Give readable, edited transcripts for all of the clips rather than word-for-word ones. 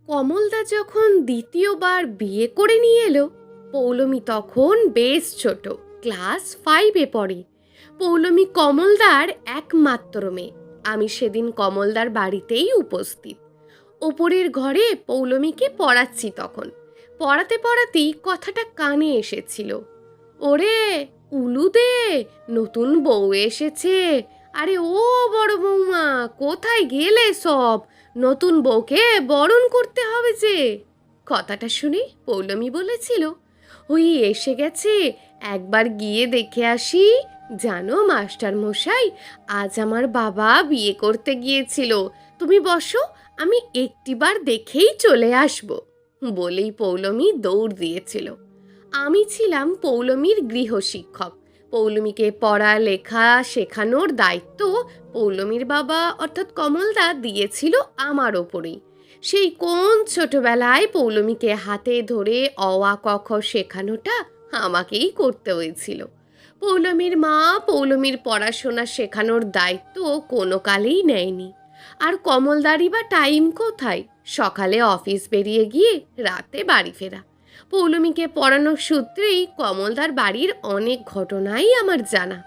কমলদা যখন দ্বিতীয়বার বিয়ে করে নিয়ে এলো, পৌলমী তখন বেশ ছোট, ক্লাস 5-এ পড়ে। পৌলমী কমলদার একমাত্র মেয়ে। আমি সেদিন কমলদার বাড়িতেই উপস্থিত। ওপরের ঘরে পৌলমীকে পড়াচ্ছি তখন। পড়াতে পড়াতেই কথাটা কানে এসেছিল। ওরে উলু দে, নতুন বউ এসেছে। আরে ও বড় বৌমা, কোথায় গেলে সব? নতুন বউকে বরণ করতে হবে যে। কথাটা শুনে পৌলমী বলেছিল, ওই এসে গেছে, একবার গিয়ে দেখে আসি। জানো মাস্টার মশাই, আজ আমার বাবা বিয়ে করতে গিয়েছিল। তুমি বসো, আমি একটিবার দেখেই চলে আসব। বলেই পৌলমী দৌড় দিয়েছিল। আমি ছিলাম পৌলমীর গৃহশিক্ষক। পৌলমীকে পড়া লেখা শেখানোর দায়িত্ব পৌলমীর বাবা অর্থাৎ কমলদা দিয়েছিল আমার ওপরেই। সেই কোন ছোটবেলায় পৌলমীকে হাতে ধরে অ আ ক খ শেখানোটা আমাকেই করতে হয়েছিল। পৌলমীর মা পৌলমীর পড়াশোনা শেখানোর দায়িত্ব কোনো কালেই নেয়নি। আর কমলদারই বা টাইম কোথায়? সকালে অফিস বেরিয়ে গিয়ে রাতে বাড়ি ফেরা। পৌলমীকে পড়ানোর সূত্রেই কমলদার বাড়ির অনেক ঘটনাই আমার জানা।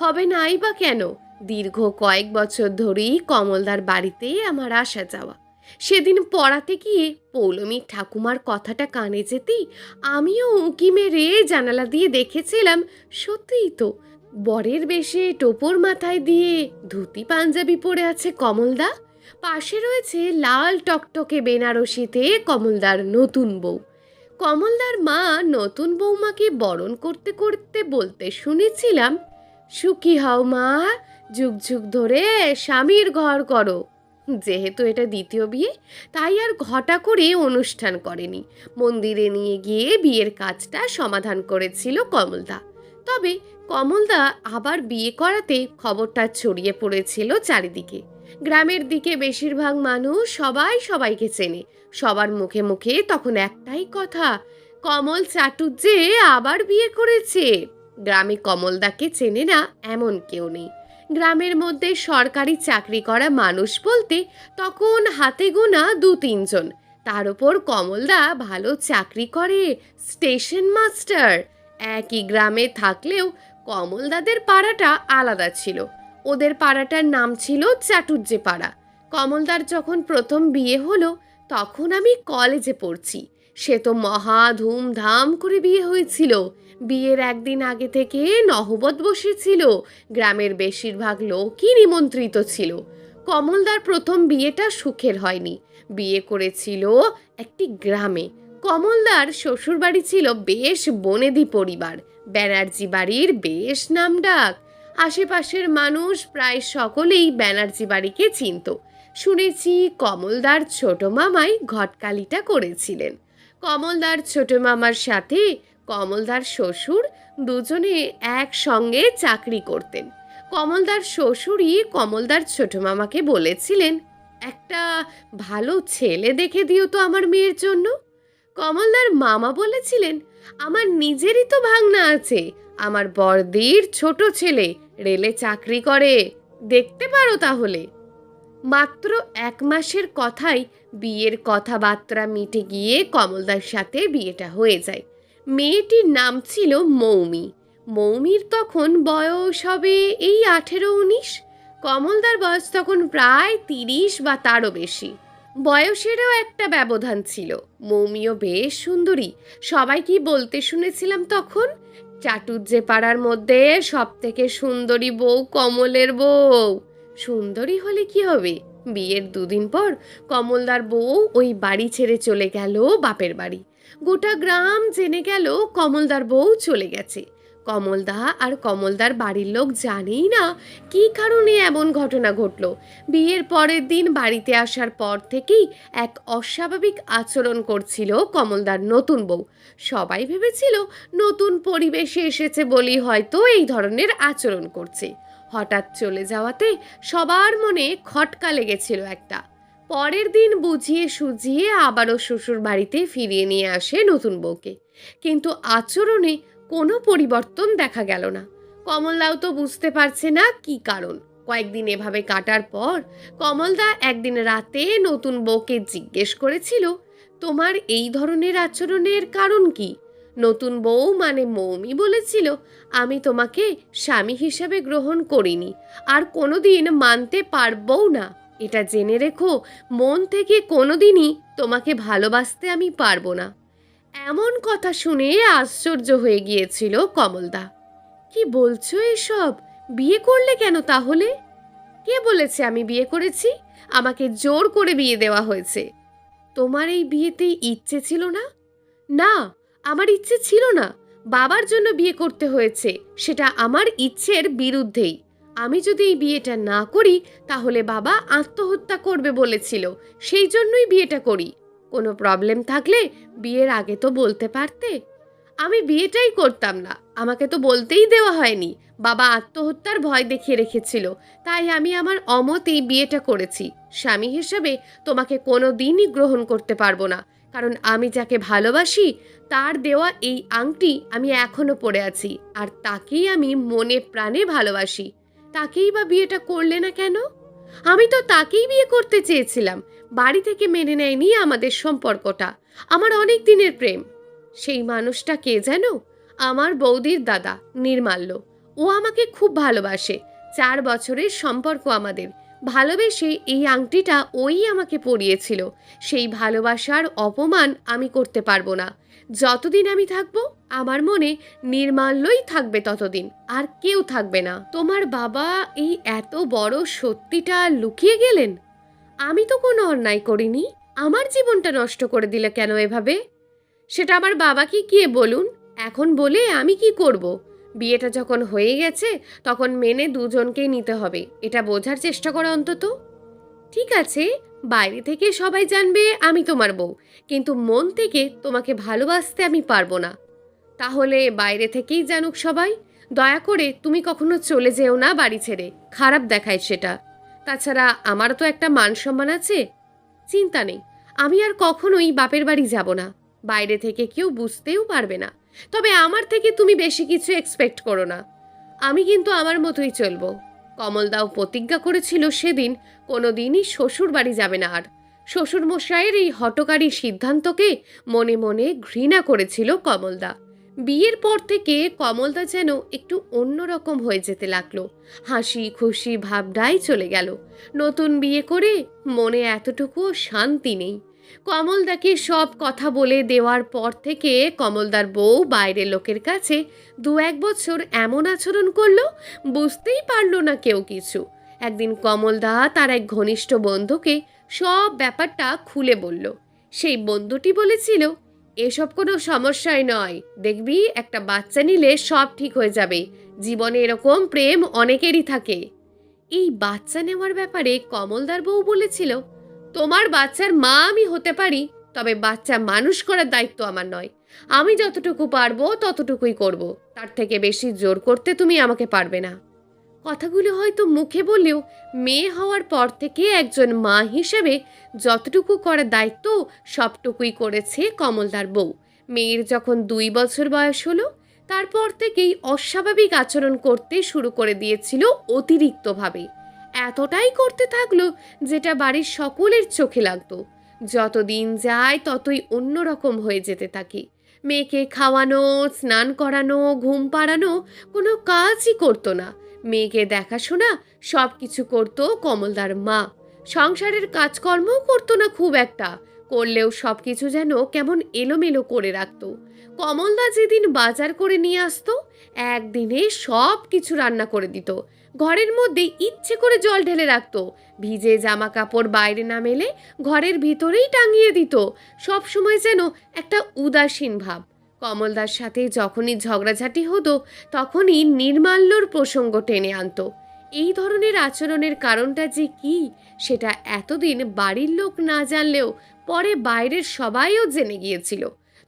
হবে নাই বা কেন, দীর্ঘ কয়েক বছর ধরেই কমলদার বাড়িতে আমার আসা যাওয়া। সেদিন পড়াতে গিয়ে পৌলমীর ঠাকুমার কথাটা কানে যেতেই আমিও উঁকি মেরে জানালা দিয়ে দেখেছিলাম, সত্যিই তো বরের বেশে টোপর মাথায় দিয়ে ধুতি পাঞ্জাবি পরে আছে কমলদা। পাশে রয়েছে লাল টকটকে বেনারসিতে কমলদার নতুন বউ। কমলদার মা নতুন বৌমাকে বরণ করতে করতে বলতে শুনেছিলাম, সুখী হও মা, যুগ যুগ ধরে স্বামীর ঘর করো। যেহেতু এটা দ্বিতীয় বিয়ে, তাই আর ঘটা করে অনুষ্ঠান করেনি। মন্দিরে নিয়ে গিয়ে বিয়ের কাজটা সমাধান করেছিল কমলদা। তবে কমলদা আবার বিয়ে করাতে খবরটা ছড়িয়ে পড়েছিল চারিদিকে। গ্রামের দিকে বেশিরভাগ মানুষ সবাই সবাইকে চেনে। সবার মুখে মুখে তখন একটাই কথা, কমল চাটুজ্জে আবার বিয়ে করেছে। গ্রামে কমলদাকে চেনে না এমন কেউ নেই। গ্রামের মধ্যে সরকারি চাকরি করা মানুষ বলতে তখন হাতে গোনা 2-3 জন। তার উপর কমলদা ভালো চাকরি করে, স্টেশন মাস্টার। একই গ্রামে থাকলেও কমলদাদের পাড়াটা আলাদা ছিল। ওদের পাড়াটার নাম ছিল চাটুজ্জে পাড়া। কমলদার যখন প্রথম বিয়ে হলো, তখন আমি কলেজে পড়ছি। সে তো মহা ধুমধাম করে বিয়ে হয়েছিল। বিয়ের একদিন আগে থেকে নহবত বসেছিল। গ্রামের বেশিরভাগ লোকই নিমন্ত্রিত ছিল। কমলদার প্রথম বিয়েটা সুখের হয়নি। বিয়ে করেছিল একটি গ্রামে। কমলদার শ্বশুরবাড়ি ছিল বেশ বনেদি পরিবার, ব্যানার্জি বাড়ির বেশ নামডাক। আশেপাশের মানুষ প্রায় সকলেই ব্যানার্জি বাড়িকে চিনত। শুনেছি কমলদার ছোট মামাই ঘটকালিটা করেছিলেন। কমলদার ছোট মামার সাথে কমলদার শ্বশুর দুজনে একসঙ্গে চাকরি করতেন। কমলদার শ্বশুরই কমলদার ছোট মামাকে বলেছিলেন, একটা ভালো ছেলে দেখে দিও তো আমার মেয়ের জন্য। কমলদার মামা বলেছিলেন, আমার নিজেরই তো ভাগনা আছে, আমার বড়দির ছোট ছেলে রেলে চাকরি করে, দেখতে পারো তাহলে। মাত্র 1 মাসের কথাই বিয়ের কথাবার্তা মিটে গিয়ে কমলদার সাথে বিয়েটা হয়ে যায়। মেয়েটির নাম ছিল মৌমি। মৌমির তখন বয়স হবে এই 18-19। কমলদার বয়স তখন প্রায় 30 বা তারও বেশি। বয়সেরও একটা ব্যবধান ছিল। মৌমিও বেশ সুন্দরী। সবাই কি বলতে শুনেছিলাম তখন, চাটুজ্জে পাড়ার মধ্যে সব থেকে সুন্দরী বউ কমলের বউ। সুন্দরী হলে কি হবে, বিয়ের 2 দিন পর কমলদার বউ ওই বাড়ি ছেড়ে চলে গেল বাপের বাড়ি। গোটা গ্রাম জেনে গেল কমলদার বউ চলে গেছে। কমলদা আর কমলদার বাড়ির লোক জানেই না কি কারণে এমন ঘটনা ঘটল। বিয়ের পরের দিন বাড়িতে আসার পর থেকেই এক অস্বাভাবিক আচরণ করছিল কমলদার নতুন বউ। সবাই ভেবেছিল নতুন পরিবেশে এসেছে বলেই হয়তো এই ধরনের আচরণ করছে। হঠাৎ চলে যাওয়াতে সবার মনে খটকা লেগেছিল একটা। পরের দিন বুঝিয়ে সুঝিয়ে আবারও শ্বশুর বাড়িতে ফিরিয়ে নিয়ে আসে নতুন বউকে। কিন্তু আচরণে কোনো পরিবর্তন দেখা গেল না। কমলদাও তো বুঝতে পারছে না কি কারণ। কয়েকদিন এভাবে কাটার পর কমলদা একদিন রাতে নতুন বউকে জিজ্ঞেস করেছিল, তোমার এই ধরনের আচরণের কারণ কি? নতুন বউ মানে মৌমি বলেছিল, আমি তোমাকে স্বামী হিসেবে গ্রহণ করিনি, আর কোনোদিন মানতে পারবও না। এটা জেনে রেখো, মন থেকে কোনোদিনই তোমাকে ভালোবাসতে আমি পারবো না। এমন কথা শুনে আশ্চর্য হয়ে গিয়েছিল কমলদা। কি বলছো এসব? বিয়ে করলে কেন তাহলে? কে বলেছে আমি বিয়ে করেছি? আমাকে জোর করে বিয়ে দেওয়া হয়েছে। তোমার এই বিয়েতে ইচ্ছে ছিল না? না, আমার ইচ্ছে ছিল না। বাবার জন্য বিয়ে করতে হয়েছে, সেটা আমার ইচ্ছের বিরুদ্ধেই। আমি যদি এই বিয়েটা না করি তাহলে বাবা আত্মহত্যা করবে বলেছিল, সেই জন্যই বিয়েটা করি। কোনো প্রবলেম থাকলে বিয়ের আগে তো বলতে পারতে। আমি বিয়েটাই করতাম না, আমাকে তো বলতেই দেওয়া হয়নি। বাবা আত্মহত্যার ভয় দেখিয়ে রেখেছিল, তাই আমি আমার অমতেই বিয়েটা করেছি। স্বামী হিসেবে তোমাকে কোনো দিনই গ্রহণ করতে পারবো না, কারণ আমি যাকে ভালোবাসি তার দেওয়া এই আংটি আমি এখনো পরে আছি, আর তাকেই আমি মনে প্রাণে ভালোবাসি। তাকেই বা বিয়েটা করলে না কেন? আমি তো তাকেই বিয়ে করতে চেয়েছিলাম। বাড়ি থেকে মেনে নেয়নি আমাদের সম্পর্কটা। আমার অনেক দিনের প্রেম। সেই মানুষটা কে যেন? আমার বৌদির দাদা নির্মাল্য। ও আমাকে খুব ভালোবাসে। 4 বছরের সম্পর্ক আমাদের। ভালোবেসে এই আংটিটা ওই আমাকে পরিয়েছিল। সেই ভালোবাসার অপমান আমি করতে পারবো না। যতদিন আমি থাকবো আমার মনে নির্মাল্যই থাকবে ততদিন, আর কেউ থাকবে না। তোমার বাবা এই এত বড় সত্যিটা লুকিয়ে গেলেন? আমি তো কোনো অন্যায় করিনি। আমার জীবনটা নষ্ট করে দিলে কেন এভাবে? সেটা আমার বাবাকে গিয়ে বলুন। এখন বলে আমি কি করব? বিয়েটা যখন হয়ে গেছে তখন মেনে দুজনকেই নিতে হবে, এটা বোঝার চেষ্টা করো অন্তত। ঠিক আছে, বাইরে থেকে সবাই জানবে আমি তোমার বউ, কিন্তু মন থেকে তোমাকে ভালোবাসতে আমি পারবো না। তাহলে বাইরে থেকেই জানুক সবাই। দয়া করে তুমি কখনো চলে যেও না বাড়ি ছেড়ে, খারাপ দেখায় সেটা। তাছাড়া আমারও তো একটা মান সম্মান আছে। চিন্তা নেই, আমি আর কখনোই বাপের বাড়ি যাব না। বাইরে থেকে কেউ বুঝতেও পারবে না। তবে আমার থেকে তুমি বেশি কিছু এক্সপেক্ট করো না। আমি কিন্তু আমার মতোই চলবো। কমলদাও প্রতিজ্ঞা করেছিল সেদিন কোনোদিনই শ্বশুর বাড়ি যাবে না আর। শ্বশুর মশাইয়ের এই হঠকারী সিদ্ধান্তকে মনে মনে ঘৃণা করেছিল কমলদা। বিয়ের পর থেকে কমলদা যেন একটু অন্যরকম হয়ে যেতে লাগলো। হাসি খুশি ভাবটাই চলে গেল। নতুন বিয়ে করে মনে এতটুকুও শান্তি নেই। কমলদাকে সব কথা বলে দেওয়ার পর থেকে কমলদার বউ বাইরের লোকের কাছে 2-1 বছর এমন আচরণ করলো, বুঝতেই পারলো না কেউ কিছু। একদিন কমলদা তার এক ঘনিষ্ঠ বন্ধুকে সব ব্যাপারটা খুলে বলল। সেই বন্ধুটি বলেছিল, এসব কোনো সমস্যাই নয়, দেখবি একটা বাচ্চা নিলে সব ঠিক হয়ে যাবে। জীবনে এরকম প্রেম অনেকেরই থাকে। এই বাচ্চা নেওয়ার ব্যাপারে কমলদার বউ বলেছিল, তোমার বাচ্চার মা আমি হতে পারি, তবে বাচ্চা মানুষ করার দায়িত্ব আমার নয়। আমি যতটুকু পারবো ততটুকুই করব, তার থেকে বেশি জোর করতে তুমি আমাকে পারবে না। কথাগুলো হয়তো মুখে বললেও মেয়ে হওয়ার পর থেকে একজন মা হিসেবে যতটুকু করার দায়িত্ব সবটুকুই করেছে কমলদার বউ। মেয়ের যখন 2 বছর বয়স হলো তারপর থেকেই অস্বাভাবিক আচরণ করতে শুরু করে দিয়েছিল অতিরিক্তভাবে। এতটাই করতে থাকলো যেটা বাড়ির সকলের চোখে লাগতো। যত দিন যায় ততই অন্যরকম হয়ে যেতে থাকে। মেয়েকে খাওয়ানো, স্নান করানো, ঘুম পাড়ানো কোনো কাজই করতো না। মেয়েকে দেখাশোনা সব কিছু করতো কমলদার মা। সংসারের কাজকর্মও করতো না খুব একটা, করলেও সব কিছু যেন কেমন এলোমেলো করে রাখতো। কমলদা যেদিন বাজার করে নিয়ে আসতো একদিনে সব কিছু রান্না করে দিত। ঘরের মধ্যে ইচ্ছে করে জল ঢেলে রাখতো। ভিজে জামা কাপড় বাইরে না মেলে ঘরের ভিতরেই টাঙিয়ে দিত। সব সময় যেন একটা উদাসীন ভাব। কমলদার সাথে যখনই ঝগড়াঝাটি হতো তখনই নির্মাল্যর প্রসঙ্গ টেনে আনতো। এই ধরনের আচরণের কারণটা যে কি সেটা এতদিন বাড়ির লোক না জানলেও পরে বাইরের সবাইও জেনে গিয়েছিল।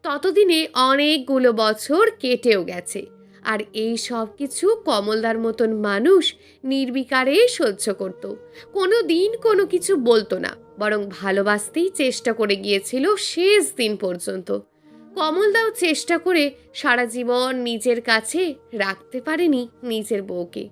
ততদিনে অনেকগুলো বছর কেটেও গেছে, আর এই সব কিছু কমলদার মতন মানুষ নির্বিকারে সহ্য করত। কোনো দিন কোনো কিছু বলতো না, বরং ভালোবাসতেই চেষ্টা করে গিয়েছিল শেষ দিন পর্যন্ত। কমলদাও চেষ্টা করে সারা জীবন নিজের কাছে রাখতে পারেনি নিজের বউকে।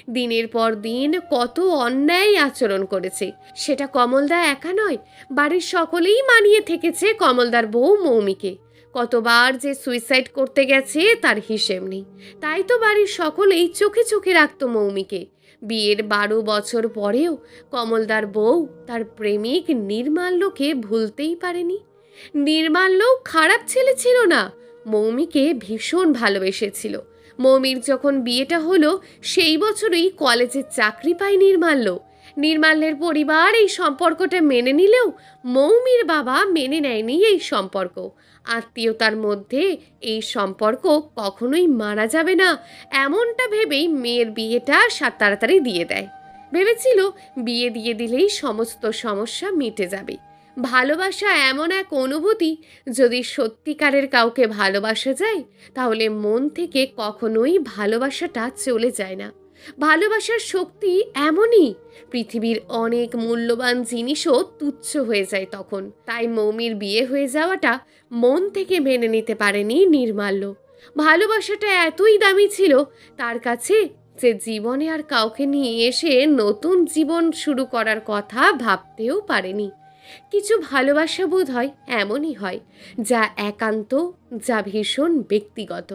দিনের পর দিন কত অন্যায় আচরণ করেছে, সেটা কমলদা একা নয়, বাড়ির সকলেই মানিয়ে থেকেছে কমলদার বউ মৌমিকে। কতবার যে সুইসাইড করতে গেছে তার হিসেব নেই। তাই তো বাড়ির সকলেই চোখে চোখে রাখত মৌমিকে। বিয়ের 12 বছর পরেও কমলদার বউ তার প্রেমিক নির্মাল্যকে ভুলতেই পারেনি। নির্মাল্যও খারাপ ছেলে ছিল না, মৌমিকে ভীষণ ভালোবেসেছিল। মৌমির যখন বিয়েটা হলো সেই বছরই কলেজে চাকরি পায় নির্মাল্য। নির্মাল্যের পরিবার এই সম্পর্কটা মেনে নিলেও মৌমির বাবা মেনে নেয়নি এই সম্পর্ক। আত্মীয়তার মধ্যে এই সম্পর্ক কখনোই মারা যাবে না, এমনটা ভেবেই মেয়ের বিয়েটা তাড়াতাড়ি দিয়ে দেয়। ভেবেছিল বিয়ে দিয়ে দিলেই সমস্ত সমস্যা মিটে যাবে। ভালোবাসা এমন এক অনুভূতি, যদি সত্যিকারের কাউকে ভালোবাসা যায় তাহলে মন থেকে কখনোই ভালোবাসাটা চলে যায় না। ভালোবাসার শক্তি এমনই, পৃথিবীর অনেক মূল্যবান জিনিসও তুচ্ছ হয়ে যায় তখন। তাই মৌমির বিয়ে হয়ে যাওয়াটা মন থেকে মেনে নিতে পারেনি নির্মাল্য। ভালোবাসাটা এতই দামি ছিল তার কাছে যে জীবনে আর কাউকে নিয়ে এসে নতুন জীবন শুরু করার কথা ভাবতেও পারেনি। কিছু ভালোবাসা বোধ হয় এমনই হয়, যা একান্ত, যা ভীষণ ব্যক্তিগত।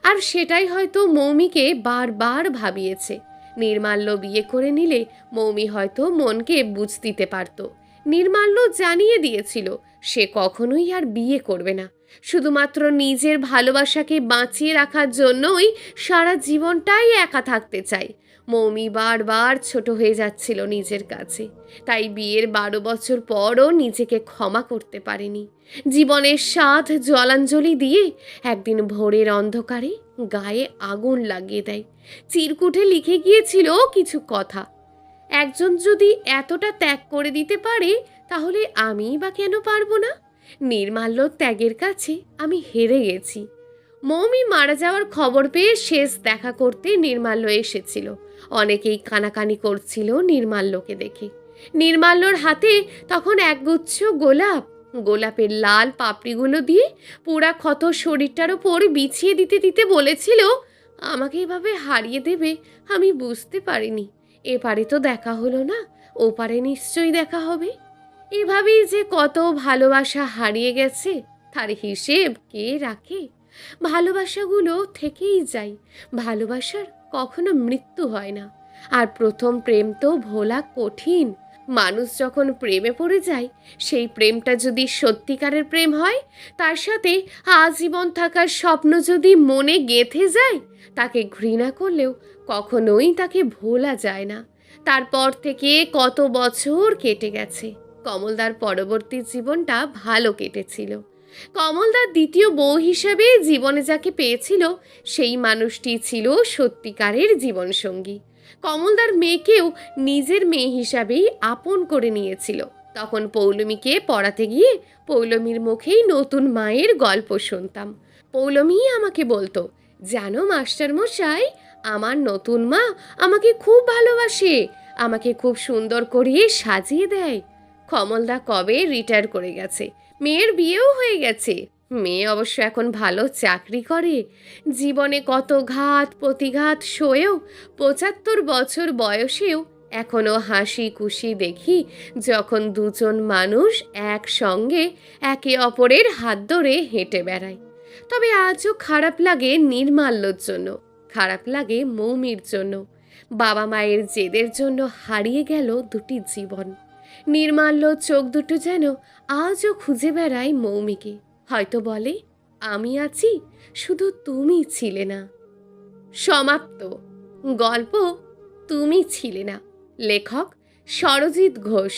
আর সেটাই হয়তো মৌমিকে বারবার ভাবিয়েছে। নির্মাল্য বিয়ে করে নিলে মৌমি হয়তো মনকে বুঝ দিতে পারত। নির্মাল্য জানিয়ে দিয়েছিল সে কখনোই আর বিয়ে করবে না, শুধুমাত্র নিজের ভালোবাসাকে বাঁচিয়ে রাখার জন্যই সারা জীবনটাই একা থাকতে চায়। মৌমি বারবার ছোট হয়ে যাচ্ছিল নিজের কাছে, তাই বিয়ের 12 বছর পরও নিজেকে ক্ষমা করতে পারেনি। জীবনের স্বাদ জলাঞ্জলি দিয়ে একদিন ভোরের অন্ধকারে গায়ে আগুন লাগিয়ে দেয়। চিরকুটে লিখে গিয়েছিল কিছু কথা। একজন যদি এতটা ত্যাগ করে দিতে পারে তাহলে আমিই বা কেন পারবো না? নির্মাল্য ত্যাগের কাছে আমি হেরে গেছি। মৌমি মারা যাওয়ার খবর পেয়ে শেষ দেখা করতে নির্মাল্য এসেছিল। অনেকেই কানাকানি করছিল নির্মাল্যকে দেখে। নির্মাল্যর হাতে তখন একগুচ্ছ গোলাপ। গোলাপের লাল পাপড়িগুলো দিয়ে পুরা ক্ষত শরীরটার ওপর বিছিয়ে দিতে দিতে বলেছিল, আমাকে এভাবে হারিয়ে দেবে আমি বুঝতে পারিনি। এপারে তো দেখা হলো না, ওপারে নিশ্চয়ই দেখা হবে। এভাবেই যে কত ভালোবাসা হারিয়ে গেছে তার হিসেব কে রাখে? ভালোবাসাগুলো থেকেই যায়, ভালোবাসার কখনো মৃত্যু হয় না। আর প্রথম প্রেম তো ভোলা কঠিন। মানুষ যখন প্রেমে পড়ে যায়, সেই প্রেমটা যদি সত্যিকারের প্রেম হয়, তার সাথে আজীবন থাকার স্বপ্ন যদি মনে গেঁথে যায়, তাকে ঘৃণা করলেও কখনোই তাকে ভোলা যায় না। তারপর থেকে কত বছর কেটে গেছে। কমলদার পরবর্তী জীবনটা ভালো কেটেছিল। কমলদার দ্বিতীয় বউ হিসেবে জীবনে যাকে পেয়েছিল সেই মানুষটি ছিল সত্যিকারের জীবনসঙ্গী। কমলদার মেয়েকেও নিজের মেয়ে হিসাবেই আপন করে নিয়েছিল। তখন পৌলমীকে পড়াতে গিয়ে পৌলমীর মুখেই নতুন মায়ের গল্প শুনতাম। পৌলমী আমাকে বলতো, জানো মাস্টারমশাই, আমার নতুন মা আমাকে খুব ভালোবাসে, আমাকে খুব সুন্দর করে সাজিয়ে দেয়। কমলদা কবে রিটায়ার করে গেছে, মেয়ের বিয়েও হয়ে গেছে। মেয়ে অবশ্য এখন ভালো চাকরি করে। জীবনে কত ঘাত প্রতিঘাত সয়েও 75 বছর বয়সেও এখনো হাসি খুশি দেখি যখন দুজন মানুষ একসঙ্গে একে অপরের হাত ধরে হেঁটে বেড়ায়। তবে আজও খারাপ লাগে নির্মাল্যর জন্য, খারাপ লাগে মৌমির জন্য। বাবা মায়ের জেদের জন্য হারিয়ে গেল দুটি জীবন। নির্মাল্য চোখ দুটো যেন আজও খুঁজে বেড়ায় মৌমিকে। হয়তো বলে, আমি আছি, শুধু তুমি ছিলে না। সমাপ্ত। গল্প তুমি ছিলে না। লেখক সরজিৎ ঘোষ।